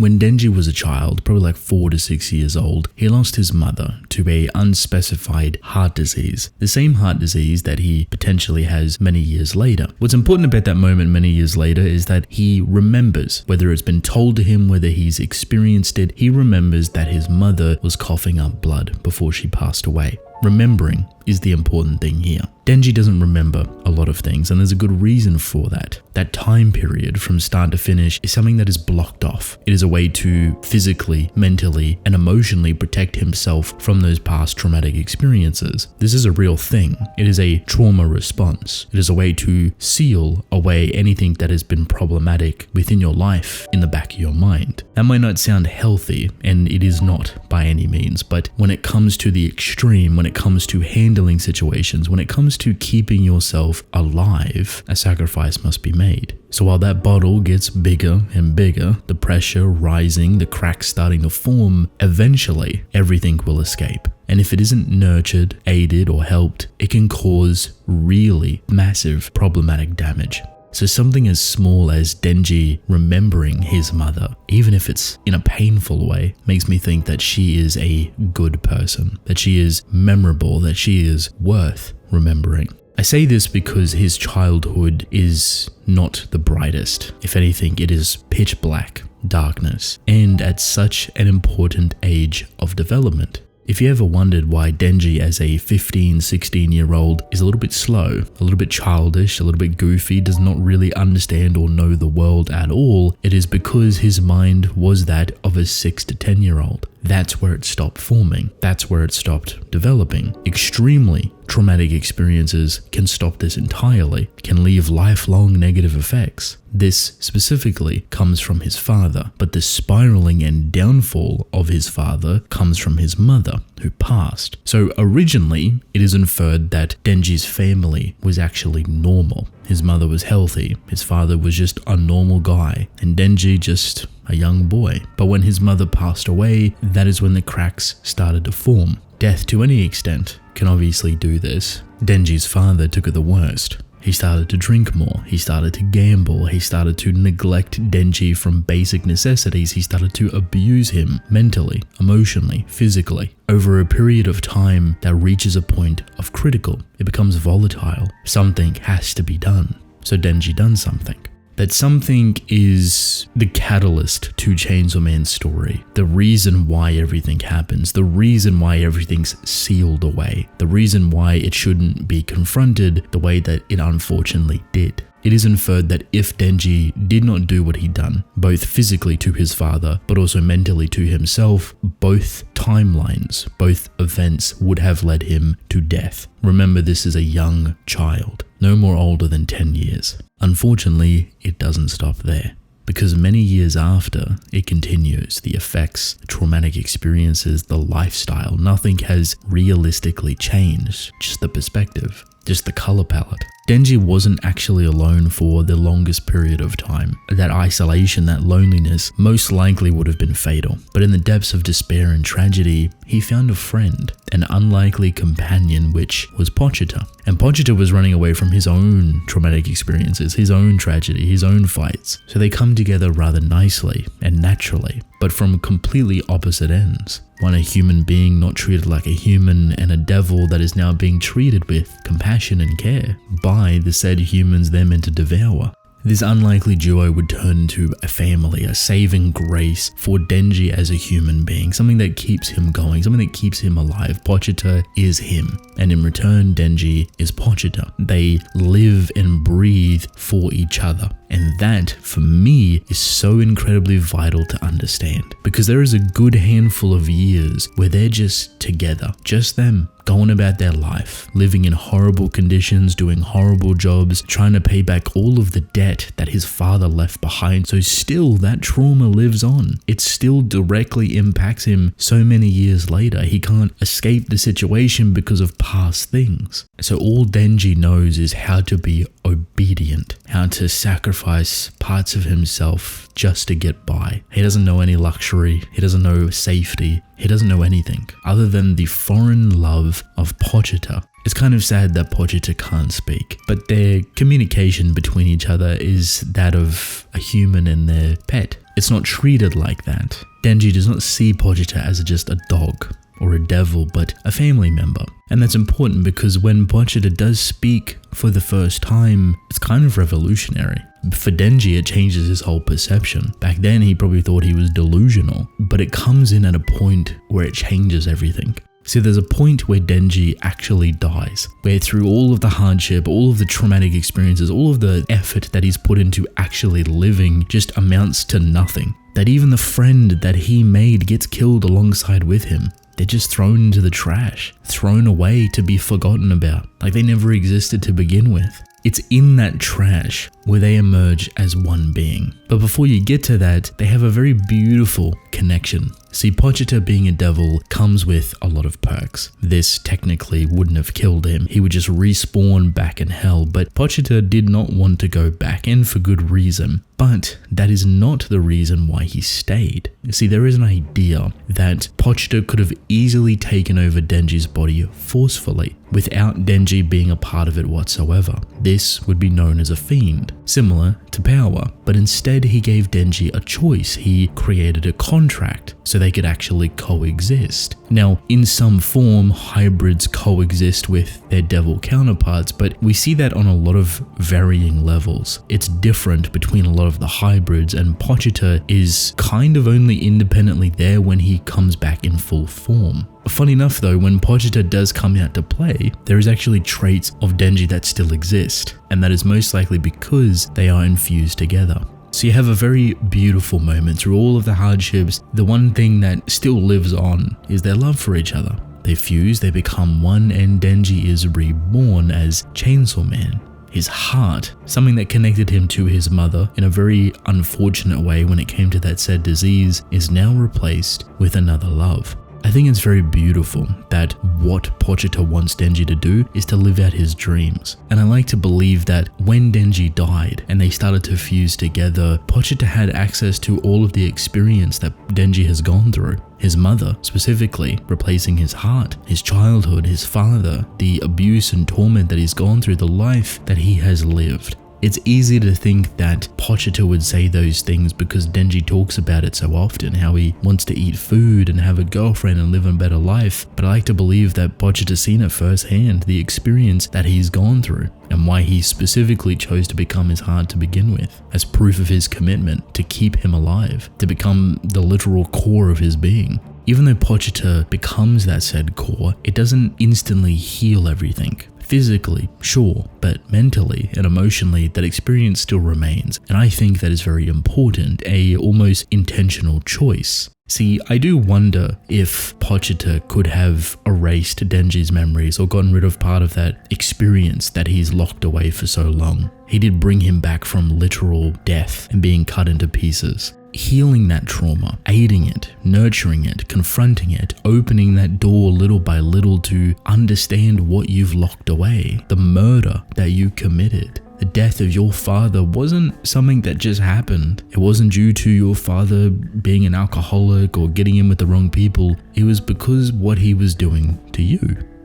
When Denji was a child, probably like 4 to 6 years old, he lost his mother to a unspecified heart disease, the same heart disease that he potentially has many years later. What's important about that moment many years later is that he remembers, whether it's been told to him, whether he's experienced it, he remembers that his mother was coughing up blood before she passed away. Remembering is the important thing here. Denji doesn't remember a lot of things, and there's a good reason for that. That time period from start to finish is something that is blocked off. It is a way to physically, mentally, and emotionally protect himself from those past traumatic experiences. This is a real thing. It is a trauma response. It is a way to seal away anything that has been problematic within your life in the back of your mind. That might not sound healthy, and it is not by any means, but when it comes to the extreme, when it comes to handling situations, when it comes to keeping yourself alive, a sacrifice must be made. So while that bottle gets bigger and bigger, the pressure rising, the cracks starting to form, eventually everything will escape. And if it isn't nurtured, aided, or helped, it can cause really massive problematic damage. So something as small as Denji remembering his mother, even if it's in a painful way, makes me think that she is a good person, that she is memorable, that she is worth remembering. I say this because his childhood is not the brightest. If anything, it is pitch black, darkness, and at such an important age of development. If you ever wondered why Denji as a 15, 16-year-old is a little bit slow, a little bit childish, a little bit goofy, does not really understand or know the world at all, it is because his mind was that of a 6 to 10-year-old. That's where it stopped forming. That's where it stopped developing. Extremely traumatic experiences can stop this entirely, can leave lifelong negative effects. This specifically comes from his father, but the spiraling and downfall of his father comes from his mother, who passed. So originally, it is inferred that Denji's family was actually normal. His mother was healthy, his father was just a normal guy, and Denji just a young boy. But when his mother passed away, that is when the cracks started to form. Death, to any extent, can obviously do this. Denji's father took it the worst. He started to drink more, he started to gamble, he started to neglect Denji from basic necessities, he started to abuse him mentally, emotionally, physically. Over a period of time that reaches a point of critical, it becomes volatile. Something has to be done. So Denji done something. That something is the catalyst to Chainsaw Man's story, the reason why everything happens, the reason why everything's sealed away, the reason why it shouldn't be confronted the way that it unfortunately did. It is inferred that if Denji did not do what he'd done, both physically to his father, but also mentally to himself, both timelines, both events would have led him to death. Remember, this is a young child, no more older than 10 years. Unfortunately, it doesn't stop there, because many years after, it continues. The effects, the traumatic experiences, the lifestyle, nothing has realistically changed, just the perspective, just the color palette. Denji wasn't actually alone for the longest period of time. That isolation, that loneliness, most likely would have been fatal. But in the depths of despair and tragedy, he found a friend, an unlikely companion, which was Pochita. And Pochita was running away from his own traumatic experiences, his own tragedy, his own fights. So they come together rather nicely and naturally, but from completely opposite ends. One a human being not treated like a human, and a devil that is now being treated with compassion and care by the said humans they're meant to devour. This unlikely duo would turn into a family, a saving grace for Denji as a human being, something that keeps him going, something that keeps him alive. Pochita is him, and in return, Denji is Pochita. They live and breathe for each other. And that, for me, is so incredibly vital to understand, because there is a good handful of years where they're just together, just them, going about their life, living in horrible conditions, doing horrible jobs, trying to pay back all of the debt that his father left behind. So still, that trauma lives on. It still directly impacts him so many years later. He can't escape the situation because of past things. So all Denji knows is how to be obedient, how to sacrifice parts of himself just to get by. He doesn't know any luxury, he doesn't know safety, he doesn't know anything other than the foreign love of Pochita. It's kind of sad that Pochita can't speak, but their communication between each other is that of a human and their pet. It's not treated like that. Denji does not see Pochita as just a dog or a devil, but a family member. And that's important because when Pochita does speak for the first time, it's kind of revolutionary. For Denji, it changes his whole perception. Back then, he probably thought he was delusional, but it comes in at a point where it changes everything. See, there's a point where Denji actually dies, where through all of the hardship, all of the traumatic experiences, all of the effort that he's put into actually living just amounts to nothing. That even the friend that he made gets killed alongside with him. They're just thrown into the trash, thrown away to be forgotten about, like they never existed to begin with. It's in that trash where they emerge as one being. But before you get to that, they have a very beautiful connection. See, Pochita being a devil comes with a lot of perks. This technically wouldn't have killed him. He would just respawn back in hell, but Pochita did not want to go back, and for good reason. But that is not the reason why he stayed. See, there is an idea that Pochita could have easily taken over Denji's body forcefully, without Denji being a part of it whatsoever. This would be known as a fiend, similar to power, but instead he gave Denji a choice. He created a contract so they could actually coexist. Now, in some form, hybrids coexist with their devil counterparts, but we see that on a lot of varying levels. It's different between a lot of the hybrids, and Pochita is kind of only independently there when he comes back in full form. Funny enough though, when Pochita does come out to play, there is actually traits of Denji that still exist, and that is most likely because they are infused together. So you have a very beautiful moment through all of the hardships. The one thing that still lives on is their love for each other. They fuse, they become one, and Denji is reborn as Chainsaw Man. His heart, something that connected him to his mother in a very unfortunate way when it came to that said disease, is now replaced with another love. I think it's very beautiful that what Pochita wants Denji to do is to live out his dreams. And I like to believe that when Denji died and they started to fuse together, Pochita had access to all of the experience that Denji has gone through. His mother, specifically, replacing his heart, his childhood, his father, the abuse and torment that he's gone through, the life that he has lived. It's easy to think that Pochita would say those things because Denji talks about it so often, how he wants to eat food and have a girlfriend and live a better life. But I like to believe that Pochita's seen it firsthand, the experience that he's gone through, and why he specifically chose to become his heart to begin with, as proof of his commitment to keep him alive, to become the literal core of his being. Even though Pochita becomes that said core, it doesn't instantly heal everything. Physically, sure, but mentally and emotionally, that experience still remains. And I think that is very important, a almost intentional choice. See, I do wonder if Pochita could have erased Denji's memories or gotten rid of part of that experience that he's locked away for so long. He did bring him back from literal death and being cut into pieces. Healing that trauma, aiding it, nurturing it, confronting it, opening that door little by little to understand what you've locked away, the murder that you committed. The death of your father wasn't something that just happened. It wasn't due to your father being an alcoholic or getting in with the wrong people. It was because what he was doing to you,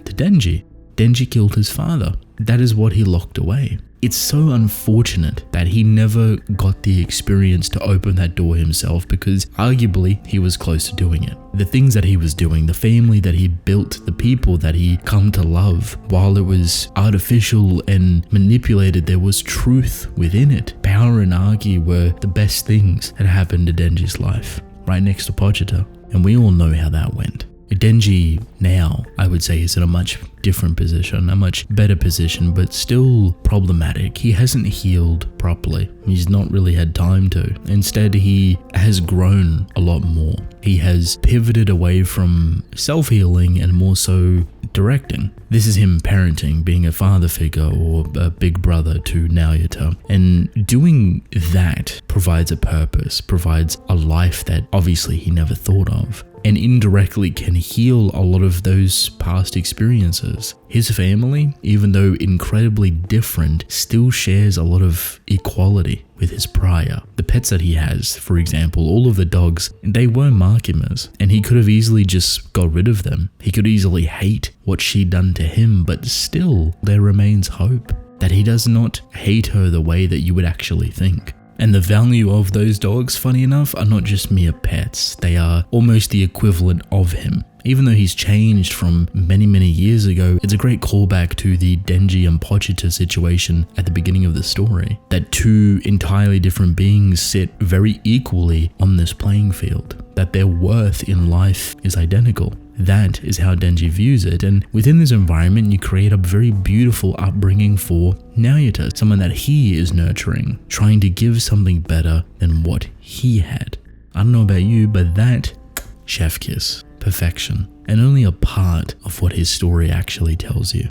to Denji. Denji killed his father. That is what he locked away. It's so unfortunate that he never got the experience to open that door himself, because arguably he was close to doing it. The things that he was doing, the family that he built, the people that he come to love, while it was artificial and manipulated, there was truth within it. Power and Argy were the best things that happened to Denji's life, right next to Pochita. And we all know how that went. Denji now, I would say, is in a much different position, a much better position, but still problematic. He hasn't healed properly. He's not really had time to. Instead, he has grown a lot more. He has pivoted away from self-healing and more so directing. This is him parenting, being a father figure or a big brother to Naoyuta. And doing that provides a purpose, provides a life that obviously he never thought of, and indirectly can heal a lot of those past experiences. His family, even though incredibly different, still shares a lot of equality with his prior. The pets that he has, for example, all of the dogs, they were Makima's, and he could have easily just got rid of them. He could easily hate what she'd done to him, but still there remains hope that he does not hate her the way that you would actually think. And the value of those dogs, funny enough, are not just mere pets. They are almost the equivalent of him. Even though he's changed from many, many years ago, it's a great callback to the Denji and Pochita situation at the beginning of the story. That two entirely different beings sit very equally on this playing field. That their worth in life is identical. That is how Denji views it, and within this environment you create a very beautiful upbringing for Naruto, someone that he is nurturing, trying to give something better than what he had. I don't know about you, but that, chef kiss, perfection, and only a part of what his story actually tells you.